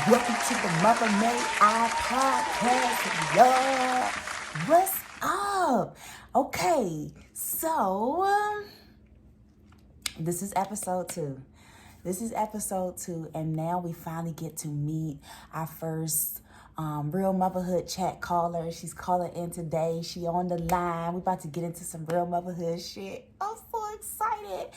Welcome to the Mother May I podcast, y'all. What's up? Okay, so this is episode 2. And now we finally get to meet our first real motherhood chat caller. She's calling in today. She on the line. We about to get into some real motherhood shit. I'm so excited.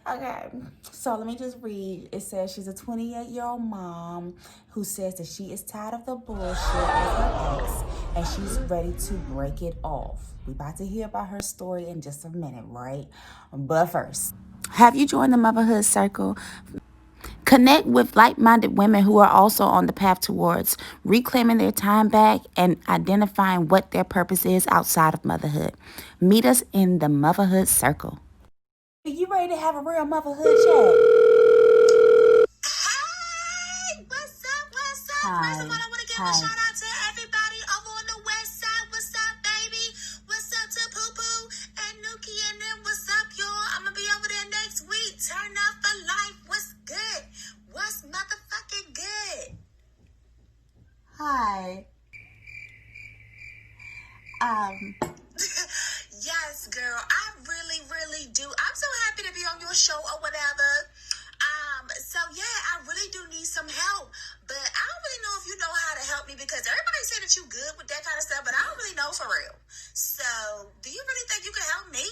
Okay, so let me just read. It says she's a 28-year-old mom who says that she is tired of the bullshit with her ex and she's ready to break it off. We about to hear about her story in just a minute, right? But first, have you joined the Motherhood Circle? Connect with like-minded women who are also on the path towards reclaiming their time back and identifying what their purpose is outside of motherhood. Meet us in the Motherhood Circle. You ready to have a real motherhood chat? Hey, what's up? First of all, I want to give a shout out to everybody over on the west side. What's up, baby? What's up to Poo Poo and Nuki and them? What's up, y'all? I'm going to be over there next week. Turn up for life. What's good? What's motherfucking good? Hi. Yes, girl. I really do. I'm so happy to be on your show or whatever. So yeah, I really do need some help, but I don't really know if you know how to help me because everybody say that you good with that kind of stuff, but I don't really know for real. So, do you really think you can help me?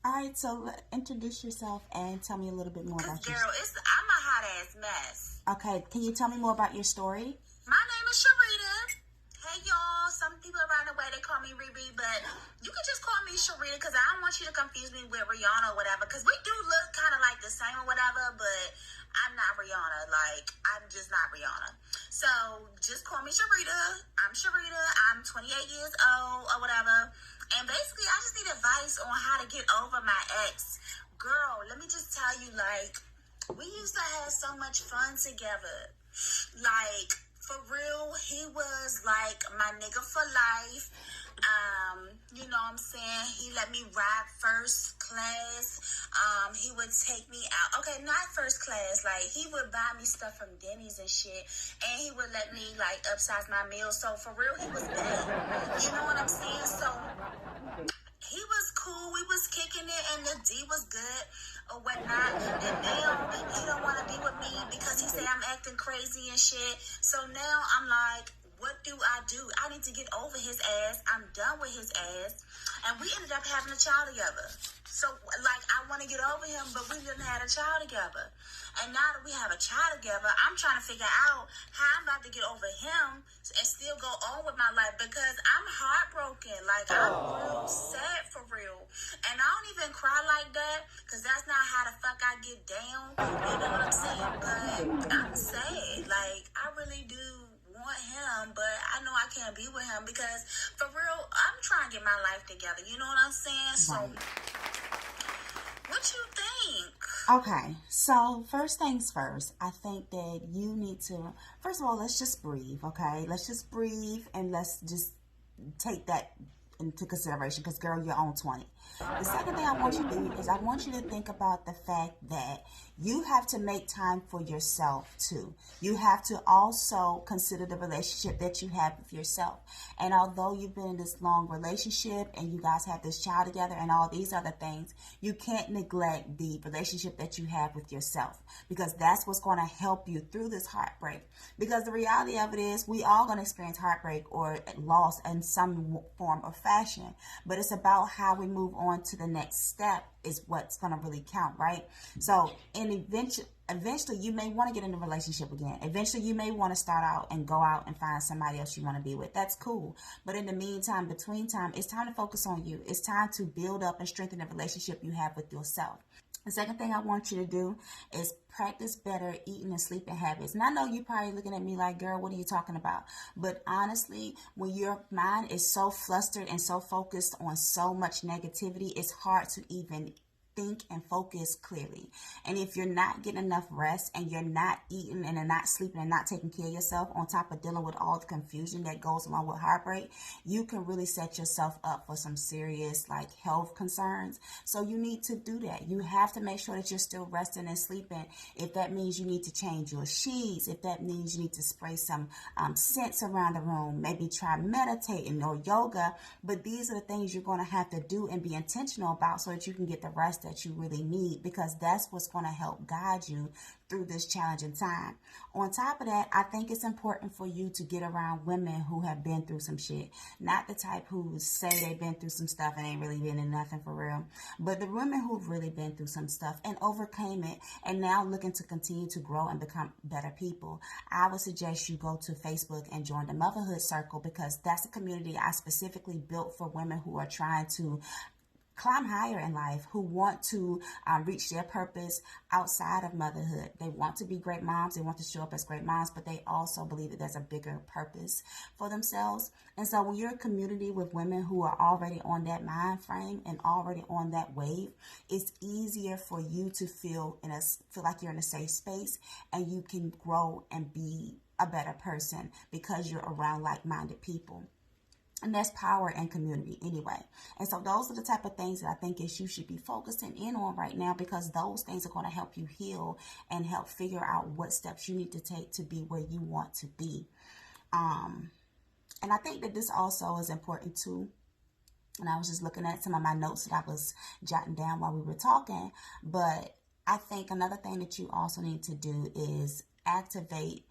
All right, so introduce yourself and tell me a little bit more about you. Girl, I'm a hot ass mess. Okay, can you tell me more about your story? My name is Sharidah. Hey y'all, some people around the way they call me Riri, but you can just call me Sharidah because I don't want you to confuse me with Rihanna or whatever, because we do look kind of like the same or whatever, but I'm not Rihanna. Like, I'm just not Rihanna. So just call me Sharidah. I'm Sharidah. I'm 28 years old or whatever, and basically I just need advice on how to get over my ex. Girl, let me just tell you, like, we used to have so much fun together. Like, for real, he was like my nigga for life. You know what I'm saying? He let me ride first class. He would take me out. Okay, not first class. Like, he would buy me stuff from Denny's and shit. And he would let me, like, upsize my meals. So, for real, he was bad. You know what I'm saying? So, he was cool. We was kicking it, and the D was good or whatnot. And now he don't want to be with me because he say I'm acting crazy and shit. So now I'm like, what do? I need to get over his ass. I'm done with his ass. And we ended up having a child together. So, like, I want to get over him, but we didn't have a child together. And now that we have a child together, I'm trying to figure out how I'm about to get over him and still go on with my life because I'm heartbroken. Like, I'm real sad for real. And I don't even cry like that because that's not how the fuck I get down. You know what I'm saying? But I'm sad. Like, I really do want him, but I know I can't be with him because for real, I'm trying to get my life together. You know what I'm saying? So, what you think? Okay, so first things first, I think that you need to, first of all, let's just breathe, okay? Let's just breathe and let's just take that into consideration because, girl, you're on 20. The second thing I want you to do is I want you to think about the fact that you have to make time for yourself too. You have to also consider the relationship that you have with yourself. And although you've been in this long relationship and you guys have this child together and all these other things, you can't neglect the relationship that you have with yourself because that's what's going to help you through this heartbreak. Because the reality of it is we all going to experience heartbreak or loss in some form or fashion. But it's about how we move on to the next step is what's going to really count, right? So, and eventually you may want to get in a relationship again. Eventually you may want to start out and go out and find somebody else you want to be with. That's cool. But in the meantime, between time, it's time to focus on you. It's time to build up and strengthen the relationship you have with yourself. The second thing I want you to do is practice better eating and sleeping habits. And I know you're probably looking at me like, girl, what are you talking about? But honestly, when your mind is so flustered and so focused on so much negativity, it's hard to even think and focus clearly. And if you're not getting enough rest and you're not eating and not sleeping and not taking care of yourself, on top of dealing with all the confusion that goes along with heartbreak, you can really set yourself up for some serious like health concerns. So you need to do that. You have to make sure that you're still resting and sleeping. If that means you need to change your sheets, if that means you need to spray some scents around the room, maybe try meditating or yoga. But these are the things you're going to have to do and be intentional about so that you can get the rest that you really need, because that's what's going to help guide you through this challenging time. On top of that, I think it's important for you to get around women who have been through some shit. Not the type who say they've been through some stuff and ain't really been in nothing for real, but the women who've really been through some stuff and overcame it and now looking to continue to grow and become better people. I would suggest you go to Facebook and join the Motherhood Circle, because that's a community I specifically built for women who are trying to climb higher in life, who want to reach their purpose outside of motherhood. They want to be great moms. They want to show up as great moms, but they also believe that there's a bigger purpose for themselves. And so when you're a community with women who are already on that mind frame and already on that wave, it's easier for you to feel like you're in a safe space and you can grow and be a better person because you're around like-minded people. And that's power and community anyway. And so those are the type of things that I think you should be focusing in on right now, because those things are going to help you heal and help figure out what steps you need to take to be where you want to be. And I think that this also is important too. And I was just looking at some of my notes that I was jotting down while we were talking. But I think another thing that you also need to do is activate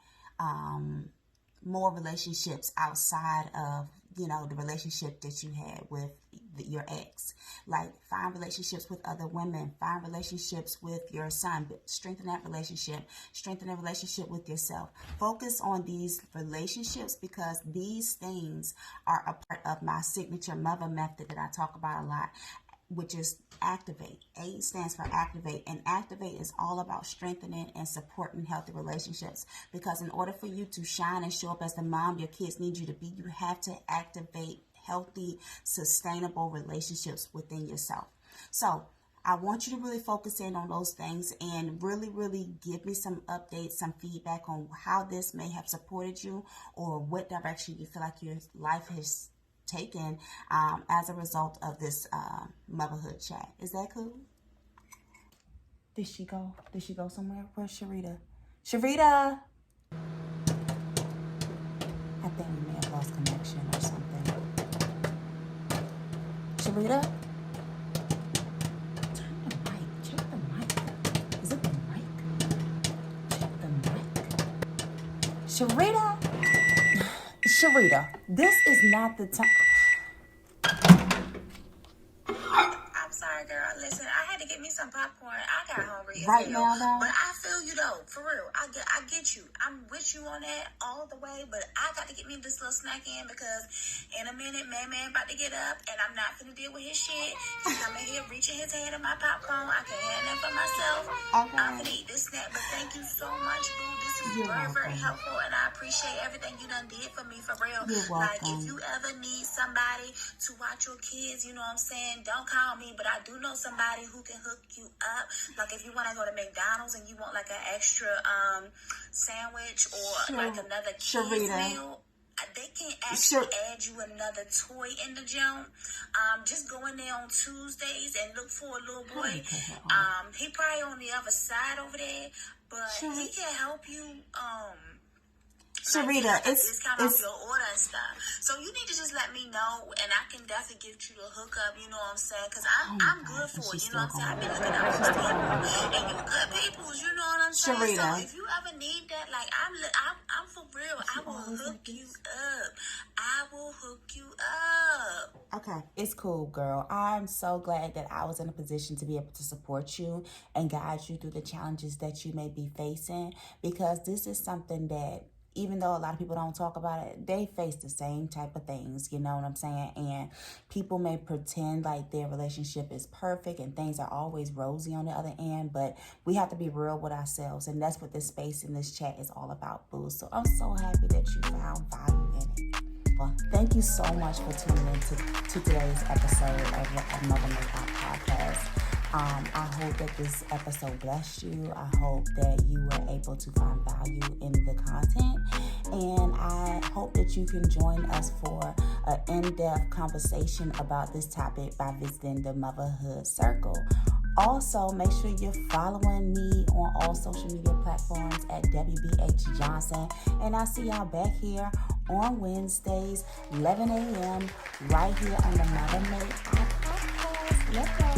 more relationships outside of the relationship that you had with your ex. Like, find relationships with other women, find relationships with your son, strengthen that relationship with yourself. Focus on these relationships, because these things are a part of my signature mother method that I talk about a lot, which is activate. A stands for activate, and activate is all about strengthening and supporting healthy relationships, because in order for you to shine and show up as the mom your kids need you to be, you have to activate healthy, sustainable relationships within yourself. So I want you to really focus in on those things and really, really give me some updates, some feedback on how this may have supported you, or what direction you feel like your life has taken as a result of this motherhood chat. Is that cool? Did she go? Did she go somewhere? Where's Sharidah? Sharidah! I think we may have lost connection or something. Sharidah? Turn the mic. Check the mic. Is it the mic? Check the mic. Sharidah! Sharidah, this is not the time. I'm sorry, girl. Listen, I had to get me some popcorn. I got hungry Right now, though? But I feel you, though. For real. I get you. I'm with you on that all the way, but I got to get me this little snack in, because in a minute, man about to get up, and I'm not going to deal with his shit. He's coming here reaching his hand in my popcorn. I can't have that for myself. Okay. I'm going to eat this snack, but thank you so much, boo. This is very helpful, and I appreciate everything you done did for me, for real. You're welcome. Like, if you ever need somebody to watch your kids, you know what I'm saying, don't call me, but I do know somebody who can hook you up. Like, if you want to go to McDonald's and you want like an extra sandwich or like another kids meal, they can actually add you another toy in the gym. Just go in there on Tuesdays and look for a little boy. He probably on the other side over there, but he can help you Sharidah, it's discount off your order and stuff. So you need to just let me know, and I can definitely get you the hookup. You know what I'm saying? Because I'm good for it. You know what I'm saying? I've been looking out for people, and you good people. You know what I'm saying? Sharidah. So if you ever need that, like I'm for real. I will hook you up. I will hook you up. Okay, it's cool, girl. I'm so glad that I was in a position to be able to support you and guide you through the challenges that you may be facing, because this is something that, even though a lot of people don't talk about it, they face the same type of things, you know what I'm saying? And people may pretend like their relationship is perfect and things are always rosy on the other end, but we have to be real with ourselves, and that's what this space in this chat is all about, boo. So I'm so happy that you found value in it. Well, thank you so much for tuning in to today's episode of Motherhood Podcast. I hope that this episode blessed you. I hope that you were able to find value in the content. And I hope that you can join us for an in-depth conversation about this topic by visiting the Motherhood Circle. Also, make sure you're following me on all social media platforms at WBH Johnson. And I'll see y'all back here on Wednesdays, 11 a.m., right here on the Mother Made podcast. Let's go.